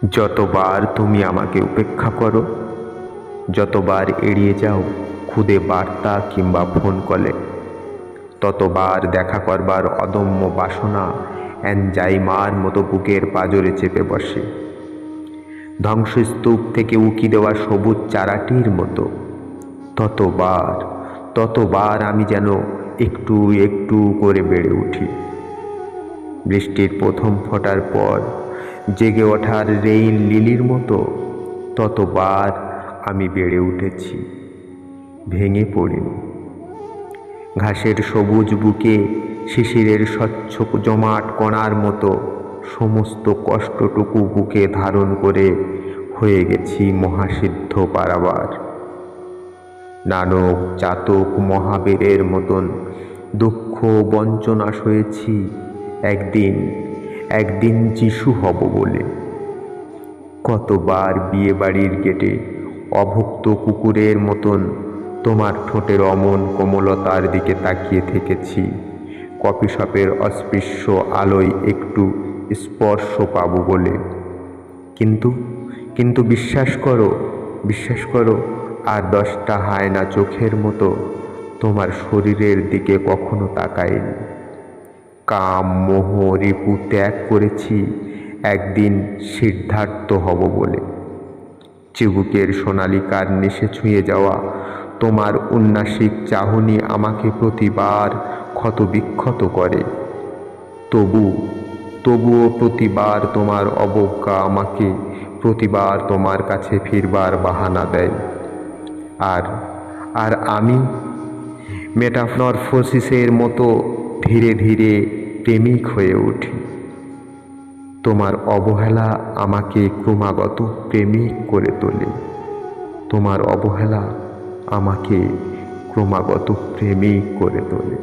যতবার তুমি আমাকে উপেক্ষা করো, যতবার এড়িয়ে যাও খুদে বার্তা কিংবা ফোন কলে, ততবার দেখা করবার অদম্য বাসনা অ্যানজাইমার মতো বুকের পাঁজরে চেপে বসে। ধ্বংসস্তূপ থেকে উকি দেওয়া সবুজ চারাটির মতো ততবার ততবার আমি যেন একটু একটু করে বেড়ে উঠি। বৃষ্টির প্রথম ফোঁটার পর জেগে ওঠার রেইন লিলির মতো ততবার আমি বেড়ে উঠেছি, ভেঙে পড়িনি। ঘাসের সবুজ বুকে শিশিরের স্বচ্ছ জমাট কণার মতো সমস্ত কষ্টটুকু বুকে ধারণ করে হয়ে গেছি মহাসিদ্ধ পারাবার। নানক চাতক মহাবীরের মতন দুঃখ বঞ্চনা সয়েছি একদিন একদিন যিশু হব বলে। কতবার বিয়ে বাড়ির গেটে অভুক্ত কুকুরের মতন তোমার ঠোঁটের অমন কোমলতার দিকে তাকিয়ে থেকেছি, কফি শপের অস্পৃশ্য আলোয় একটু স্পর্শ পাবো বলে। কিন্তু কিন্তু বিশ্বাস করো আর 10টা হায়না চোখের মতো তোমার শরীরের দিকে কখনো তাকায়নি। কাম মোহ রিপু ত্যাগ করেছি একদিন সিদ্ধার্থ হব বলে। চিবুকের সোনালি কার্নিশে ছুঁয়ে যাওয়া তোমার উন্নাসিক চাহনি আমাকে প্রতিবার ক্ষতবিক্ষত করে। তবুও প্রতিবার তোমার অবজ্ঞা আমাকে প্রতিবার তোমার কাছে ফিরবার বাহানা দেয়। আর আমি মেটামরফোসিসের মতো ধীরে ধীরে প্রেমিক হয়ে উঠি। তোমার অবহেলা আমাকে ক্রমাগত প্রেমিক করে তোলে। তোমার অবহেলা আমাকে ক্রমাগত প্রেমিক করে তোলে।